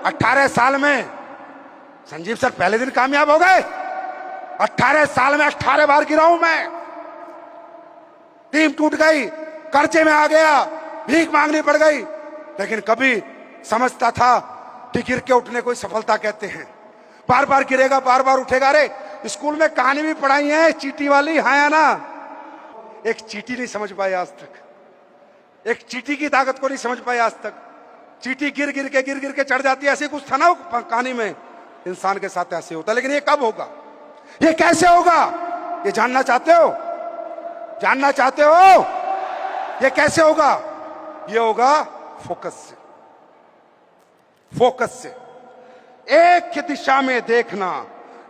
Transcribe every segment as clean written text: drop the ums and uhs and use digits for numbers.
18 साल में संजीव सर पहले दिन कामयाब हो गए। 18 साल में 18 बार गिरा हूं मैं, टीम टूट गई, कर्जे में आ गया, भीख मांगनी पड़ गई, लेकिन कभी समझता था कि गिर के उठने को सफलता कहते हैं। बार बार गिरेगा, बार बार उठेगा। अरे स्कूल में कहानी भी पढ़ाई है चींटी वाली, हाँ या ना? एक चींटी नहीं समझ पाई आज तक, एक चींटी की ताकत को नहीं समझ पाई आज तक। चींटी गिर गिर के चढ़ जाती है, ऐसे कुछ था ना कहानी में। इंसान के साथ ऐसे होता है, लेकिन ये कब होगा, ये कैसे होगा, ये जानना चाहते हो? जानना चाहते हो ये कैसे होगा? ये होगा फोकस से। फोकस से एक ही दिशा में देखना,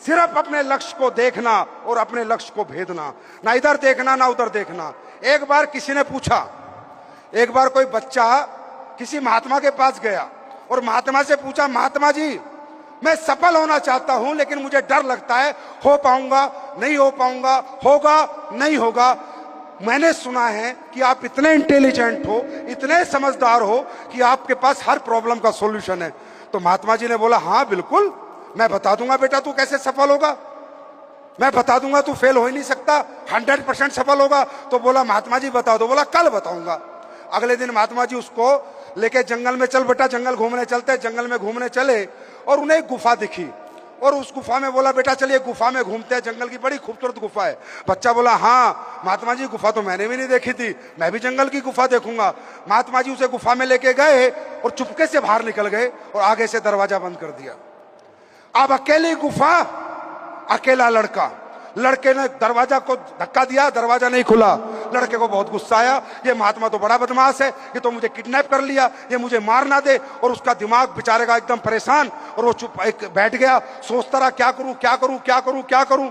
सिर्फ अपने लक्ष्य को देखना और अपने लक्ष्य को भेदना, ना इधर देखना ना उधर देखना। एक बार किसी ने पूछा, एक बार कोई बच्चा किसी महात्मा के पास गया और महात्मा से पूछा, महात्मा जी मैं सफल होना चाहता हूं लेकिन मुझे डर लगता है, हो पाऊंगा नहीं हो पाऊंगा, होगा नहीं होगा। मैंने सुना है कि आप इतने इंटेलिजेंट हो, इतने समझदार हो कि आपके पास हर प्रॉब्लम का सॉल्यूशन है। तो महात्मा जी ने बोला, हाँ बिल्कुल, मैं बता दूंगा बेटा तू कैसे सफल होगा, मैं बता दूंगा, तू फेल हो ही नहीं सकता, 100% सफल होगा। तो बोला महात्मा जी बता दो। बोला कल बताऊंगा। अगले दिन महात्मा जी उसको लेके जंगल में, चल बेटा जंगल घूमने चलते। जंगल में घूमने चले और उन्हें एक गुफा दिखी और उस गुफा में बोला, बेटा चलिए गुफा में घूमते हैं, जंगल की बड़ी खूबसूरत गुफा है। बच्चा बोला, हाँ महात्मा जी गुफा तो मैंने भी नहीं देखी थी, मैं भी जंगल की गुफा देखूंगा। महात्मा जी उसे गुफा में लेके गए और चुपके से बाहर निकल गए और आगे से दरवाजा बंद कर दिया। अब अकेली गुफा, अकेला लड़का। लड़के ने दरवाजा को धक्का दिया, दरवाजा नहीं खुला। लड़के को बहुत गुस्सा आया, ये महात्मा तो बड़ा बदमाश है, ये तो मुझे किडनैप कर लिया, ये मुझे मार ना दे। और उसका दिमाग बेचारे का एकदम परेशान, और वो चुप बैठ गया, सोचता रहा क्या करूं क्या करूं क्या करूं क्या करूं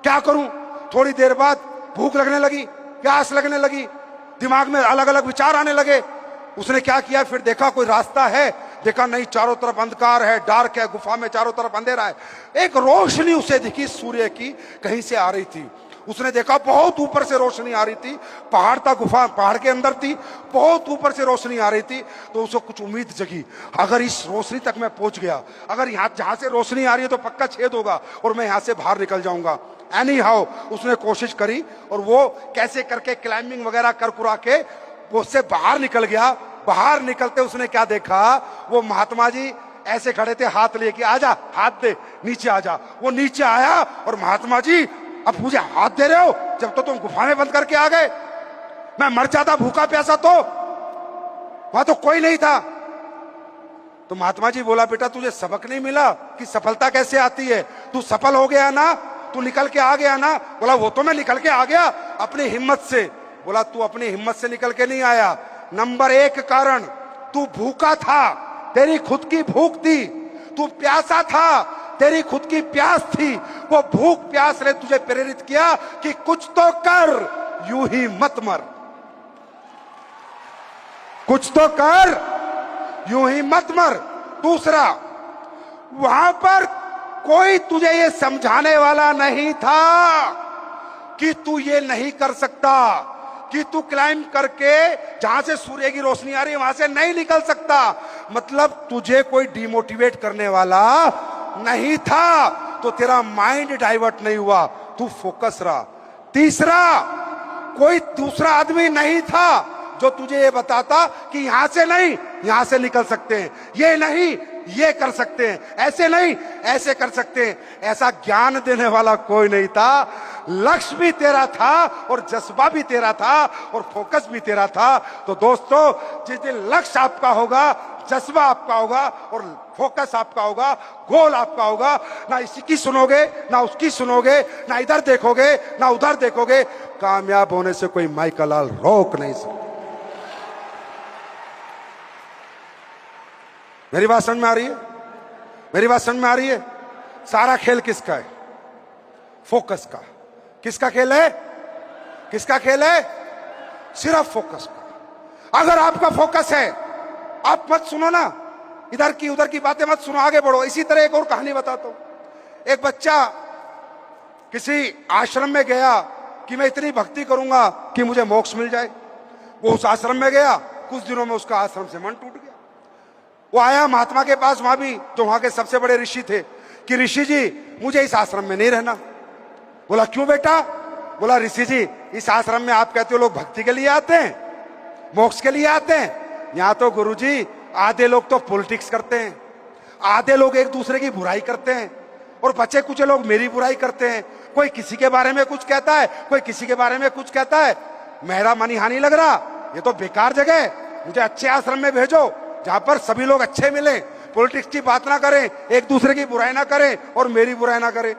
क्या करूं। थोड़ी देर बाद भूख लगने लगी, प्यास लगने लगी, दिमाग में अलग अलग विचार आने लगे। उसने क्या किया, फिर देखा कोई रास्ता है, देखा नहीं, चारों तरफ अंधकार है, डार्क है, गुफा में चारों तरफ अंधेरा है। एक रोशनी उसे दिखी सूर्य की, कहीं से आ रही थी। उसने देखा बहुत ऊपर से रोशनी आ रही थी, पहाड़ था, गुफा पहाड़ के अंदर थी, बहुत ऊपर से रोशनी आ रही थी। तो उसको कुछ उम्मीद जगी, अगर इस रोशनी तक मैं पहुंच गया, अगर यहाँ जहां से रोशनी आ रही है तो पक्का छेद होगा और मैं यहाँ से बाहर निकल जाऊंगा। एनी हाउ उसने कोशिश करी और वो कैसे करके क्लाइंबिंग वगैरह कर कुरा के वो उससे बाहर निकल गया। बाहर निकलते उसने क्या देखा, वो महात्मा जी ऐसे खड़े थे, हाथ लेके, आजा हाथ दे, नीचे आजा। वो नीचे आया और महात्मा जी अब मुझे हाथ दे रहे हो, जब तो तुम गुफा में बंद करके आ गए, मैं मर जाता भूखा प्यासा। तो वहां तो कोई नहीं था। तो महात्मा जी बोला, बेटा तुझे सबक नहीं मिला कि सफलता कैसे आती है? तू सफल हो गया ना, तू निकल के आ गया ना? बोला वो तो मैं निकल के आ गया अपनी हिम्मत से। बोला तू अपनी हिम्मत से निकल के नहीं आया। नंबर 1 कारण, तू भूखा था, तेरी खुद की भूख थी। तू प्यासा था, तेरी खुद की प्यास थी। वो भूख प्यास ने तुझे प्रेरित किया कि कुछ तो कर, यूं ही मत मर। कुछ तो कर, यूं ही मत मर। दूसरा, वहां पर कोई तुझे ये समझाने वाला नहीं था कि तू ये नहीं कर सकता, कि तू क्लाइंब करके जहां से सूर्य की रोशनी आ रही है वहां से नहीं निकल सकता। मतलब तुझे कोई डिमोटिवेट करने वाला नहीं था, तो तेरा माइंड डाइवर्ट नहीं हुआ, तू फोकस रहा। तीसरा, कोई दूसरा आदमी नहीं था जो तुझे ये बताता कि यहां से नहीं यहां से निकल सकते हैं, ये नहीं ये कर सकते हैं, ऐसे नहीं ऐसे कर सकते हैं। ऐसा ज्ञान देने वाला कोई नहीं था। लक्ष्य भी तेरा था और जज्बा भी तेरा था और फोकस भी तेरा था। तो दोस्तों, जिस दिन लक्ष्य आपका होगा, जज्बा आपका होगा और फोकस आपका होगा, गोल आपका होगा, ना इसकी सुनोगे ना उसकी सुनोगे, ना इधर देखोगे ना उधर देखोगे, कामयाब होने से कोई माइकल लाल रोक नहीं सकता। मेरी बात समझ में आ रही है? मेरी बात समझ में आ रही है? सारा खेल किसका है? फोकस का। किसका खेल है? किसका खेल है? सिर्फ फोकस का। अगर आपका फोकस है, आप मत सुनो ना इधर की उधर की बातें, मत सुनो, आगे बढ़ो। इसी तरह एक और कहानी बताता हूं। एक बच्चा किसी आश्रम में गया कि मैं इतनी भक्ति करूंगा कि मुझे मोक्ष मिल जाए। वो उस आश्रम में गया, कुछ दिनों में उसका आश्रम से मन टूट गया। वो आया महात्मा के पास, वहां भी जो वहां के सबसे बड़े ऋषि थे, कि ऋषि जी मुझे इस आश्रम में नहीं रहना। बोला क्यों बेटा? बोला ऋषि जी इस आश्रम में आप कहते हो लोग भक्ति के लिए आते हैं, मोक्ष के लिए आते हैं। यहां तो गुरुजी आधे लोग तो पॉलिटिक्स करते हैं, आधे लोग एक दूसरे की बुराई करते हैं, और बचे कुछ लोग मेरी बुराई करते हैं। कोई किसी के बारे में कुछ कहता है, कोई किसी के बारे में कुछ कहता है। मेरा मन यहाँ नहीं लग रहा, ये तो बेकार जगह है, मुझे अच्छे आश्रम में भेजो जहां पर सभी लोग अच्छे मिले, पॉलिटिक्स की बात ना करें, एक दूसरे की बुराई ना करें और मेरी बुराई ना करें।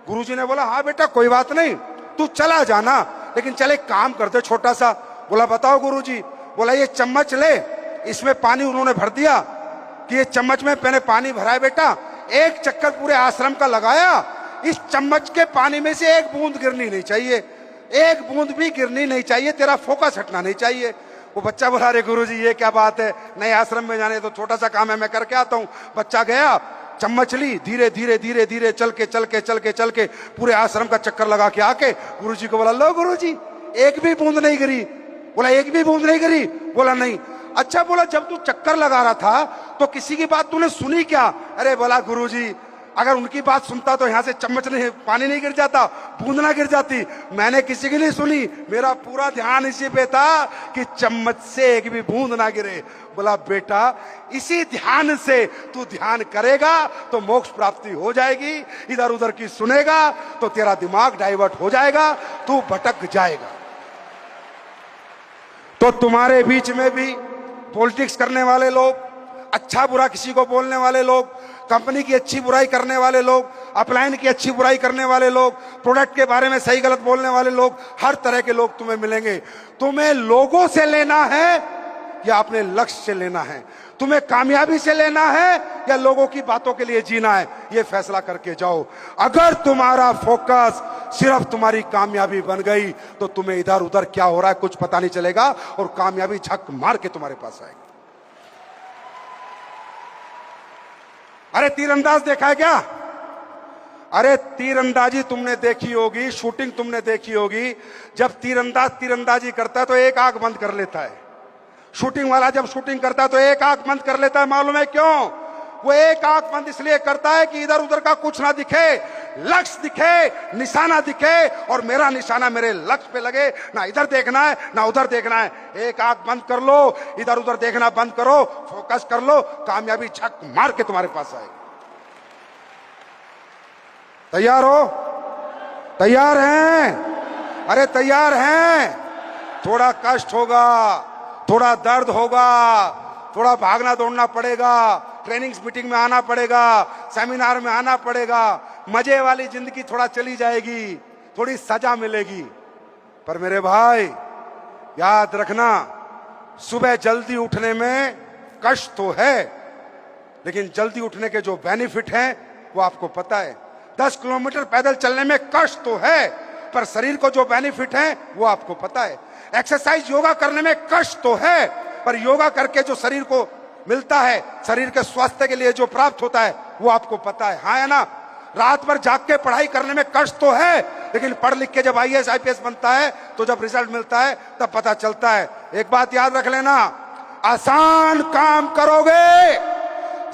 गुरुजी ने बोला हाँ बेटा कोई बात नहीं, तू चला जाना, लेकिन चल एक काम करते छोटा सा। बोला बताओ गुरुजी। बोला ये चम्मच ले, इसमें पानी उन्होंने भर दिया कि ये चम्मच में मैंने पानी भरा है बेटा, एक चक्कर पूरे आश्रम का लगाया, इस चम्मच के पानी में से एक बूंद गिरनी नहीं चाहिए, एक बूंद भी गिरनी नहीं चाहिए, तेरा फोकस हटना नहीं चाहिए। वो बच्चा बोला अरे गुरुजी ये क्या बात है, नए आश्रम में जाने तो छोटा सा काम है, मैं करके आता हूँ। बच्चा गया, चम्मच ली, धीरे धीरे धीरे धीरे चल के पूरे आश्रम का चक्कर लगा के आके गुरुजी को बोला लो गुरुजी एक भी बूंद नहीं गिरी। बोला एक भी बूंद नहीं गिरी? बोला नहीं। अच्छा बोला जब तू चक्कर लगा रहा था तो किसी की बात तूने सुनी क्या? अरे बोला गुरुजी अगर उनकी बात सुनता तो यहाँ से चम्मच नहीं, पानी नहीं गिर जाता, बूंद ना गिर जाती। मैंने किसी की नहीं सुनी, मेरा पूरा ध्यान इसी पे था कि चम्मच से एक भी बूंद ना गिरे। बोला बेटा इसी ध्यान से तू ध्यान करेगा तो मोक्ष प्राप्ति हो जाएगी, इधर उधर की सुनेगा तो तेरा दिमाग डाइवर्ट हो जाएगा, तू भटक जाएगा। तो तुम्हारे बीच में भी पॉलिटिक्स करने वाले लोग, अच्छा बुरा किसी को बोलने वाले लोग, कंपनी की अच्छी बुराई करने वाले लोग, अपलाइन की अच्छी बुराई करने वाले लोग, प्रोडक्ट के बारे में सही गलत बोलने वाले लोग, हर तरह के लोग तुम्हें मिलेंगे। तुम्हें लोगों से लेना है या अपने लक्ष्य से लेना है? तुम्हें कामयाबी से लेना है या लोगों की बातों के लिए जीना है? ये फैसला करके जाओ। अगर तुम्हारा फोकस सिर्फ तुम्हारी कामयाबी बन गई तो तुम्हें इधर उधर क्या हो रहा है कुछ पता नहीं चलेगा और कामयाबी झक मार के तुम्हारे पास आएगी। अरे तीरंदाज देखा है क्या? अरे तीरंदाजी तुमने देखी होगी, शूटिंग तुमने देखी होगी। जब तीरंदाज तीरंदाजी करता है तो एक आंख बंद कर लेता है। शूटिंग वाला जब शूटिंग करता है तो एक आंख बंद कर लेता है। मालूम है क्यों? वो एक आंख बंद इसलिए करता है कि इधर उधर का कुछ ना दिखे, लक्ष्य दिखे, निशाना दिखे और मेरा निशाना मेरे लक्ष्य पे लगे। ना इधर देखना है ना उधर देखना है। एक आंख बंद कर लो, इधर उधर देखना बंद करो, फोकस कर लो, कामयाबी झक मार के तुम्हारे पास आएगी। तैयार हो? तैयार हैं? अरे तैयार हैं? थोड़ा कष्ट होगा, थोड़ा दर्द होगा, थोड़ा भागना दौड़ना पड़ेगा, ट्रेनिंग्स मीटिंग में आना पड़ेगा, सेमिनार में आना पड़ेगा, मजे वाली जिंदगी थोड़ा चली जाएगी, थोड़ी सजा मिलेगी। पर मेरे भाई याद रखना, सुबह जल्दी उठने में कष्ट तो है, लेकिन जल्दी उठने के जो बेनिफिट हैं वो आपको पता है। 10 किलोमीटर पैदल चलने में कष्ट तो है, पर शरीर को जो बेनिफिट है वो आपको पता है। एक्सरसाइज योगा करने में कष्ट तो है, पर योगा करके जो शरीर को मिलता है, शरीर के स्वास्थ्य के लिए जो प्राप्त होता है वो आपको पता है। हाँ है ना? रात भर जाग के पढ़ाई करने में कष्ट तो है, लेकिन पढ़ लिख के जब IAS IPS बनता है तो जब रिजल्ट मिलता है तब पता चलता है। एक बात याद रख लेना, आसान काम करोगे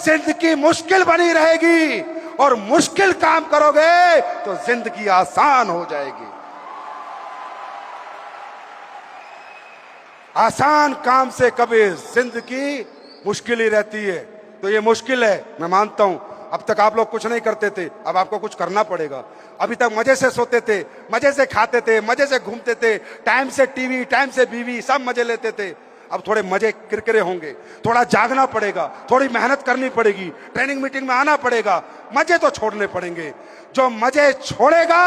जिंदगी मुश्किल बनी रहेगी और मुश्किल काम करोगे तो जिंदगी आसान हो जाएगी। आसान काम से कभी जिंदगी मुश्किल ही रहती है। तो ये मुश्किल है, मैं मानता हूं। अब तक आप लोग कुछ नहीं करते थे, अब आपको कुछ करना पड़ेगा। अभी तक मजे से सोते थे, मजे से खाते थे, मजे से घूमते थे, टाइम से टीवी, टाइम से बीवी, सब मजे लेते थे। अब थोड़े मजे किरकिरे होंगे, थोड़ा जागना पड़ेगा, थोड़ी मेहनत करनी पड़ेगी, ट्रेनिंग मीटिंग में आना पड़ेगा, मजे तो छोड़ने पड़ेंगे। जो मजे छोड़ेगा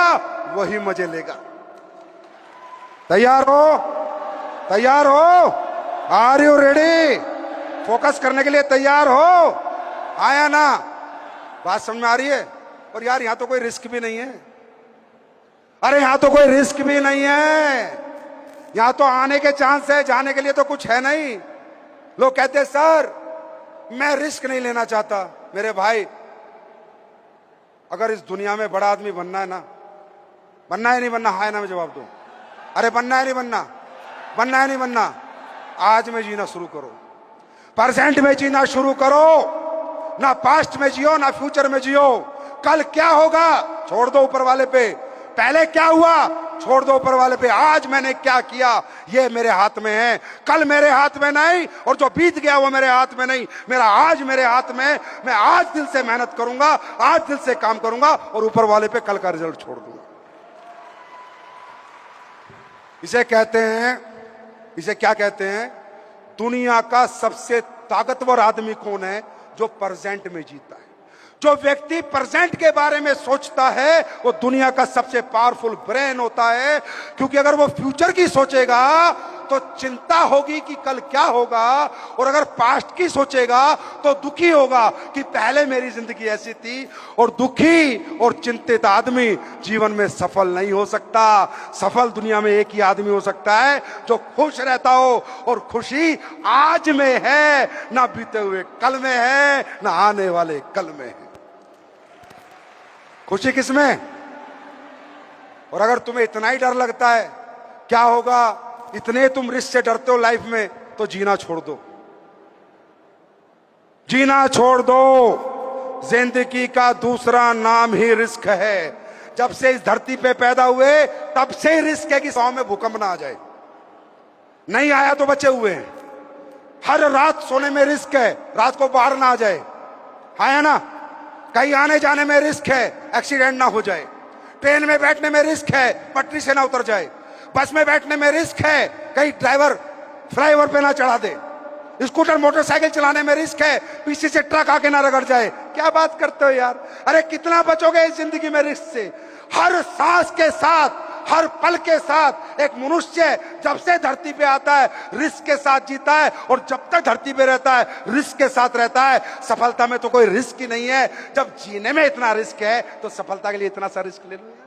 वही मजे लेगा। तैयार हो? तैयार हो? Are you ready? फोकस करने के लिए तैयार हो? आया ना? बात समझ में आ रही है? और यार यहां तो कोई रिस्क भी नहीं है। अरे यहां तो कोई रिस्क भी नहीं है, यहां तो आने के चांस है, जाने के लिए तो कुछ है नहीं। लोग कहते हैं सर मैं रिस्क नहीं लेना चाहता। मेरे भाई अगर इस दुनिया में बड़ा आदमी बनना है ना, बनना है नहीं बनना? हाय ना में जवाब दो। अरे बनना है नहीं बनना? बनना है नहीं बनना? आज में जीना शुरू करो। प्रेजेंट में जीना शुरू करो, ना पास्ट में जियो ना फ्यूचर में जियो। कल क्या होगा छोड़ दो ऊपर वाले पे, पहले क्या हुआ छोड़ दो ऊपर वाले पे। आज मैंने क्या किया ये मेरे हाथ में है, कल मेरे हाथ में नहीं, और जो बीत गया वो मेरे हाथ में नहीं, मेरा आज मेरे हाथ में। मैं आज दिल से मेहनत करूंगा, आज दिल से काम करूंगा और ऊपर वाले पे कल का रिजल्ट छोड़ दूंगा। इसे कहते हैं, इसे क्या कहते हैं, दुनिया का सबसे ताकतवर आदमी कौन है? जो प्रेजेंट में जीता है। जो व्यक्ति प्रेजेंट के बारे में सोचता है वो दुनिया का सबसे पावरफुल ब्रेन होता है। क्योंकि अगर वो फ्यूचर की सोचेगा तो चिंता होगी कि कल क्या होगा, और अगर पास्ट की सोचेगा तो दुखी होगा कि पहले मेरी जिंदगी ऐसी थी। और दुखी और चिंतित आदमी जीवन में सफल नहीं हो सकता। सफल दुनिया में एक ही आदमी हो सकता है जो खुश रहता हो, और खुशी आज में है, ना बीते हुए कल में है, ना आने वाले कल में है। खुशी किसमें? और अगर तुम्हें इतना ही डर लगता है क्या होगा, इतने तुम रिस्क से डरते हो लाइफ में, तो जीना छोड़ दो, जीना छोड़ दो। जिंदगी का दूसरा नाम ही रिस्क है। जब से इस धरती पे पैदा हुए तब से ही रिस्क है कि 100 में भूकंप ना आ जाए। नहीं आया तो बचे हुए हैं। हर रात सोने में रिस्क है, रात को बाहर ना आ जाए, है ना। कहीं आने जाने में रिस्क है, एक्सीडेंट ना हो जाए। ट्रेन में बैठने में रिस्क है, पटरी से ना उतर जाए। बस में बैठने में रिस्क है, कहीं ड्राइवर फ्लाईओवर पे ना चढ़ा दे। स्कूटर मोटरसाइकिल चलाने में रिस्क है, पीछे से ट्रक आके ना रगड़ जाए। क्या बात करते हो यार, अरे कितना बचोगे इस जिंदगी में रिस्क से। हर सांस के साथ, हर पल के साथ एक मनुष्य जब से धरती पे आता है रिस्क के साथ जीता है, और जब तक धरती पे रहता है रिस्क के साथ रहता है। सफलता में तो कोई रिस्क ही नहीं है। जब जीने में इतना रिस्क है तो सफलता के लिए इतना सा रिस्क ले लो यार।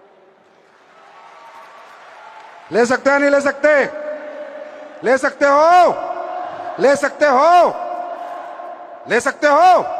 ले सकते हैं नहीं ले सकते? ले सकते हो, ले सकते हो, ले सकते हो।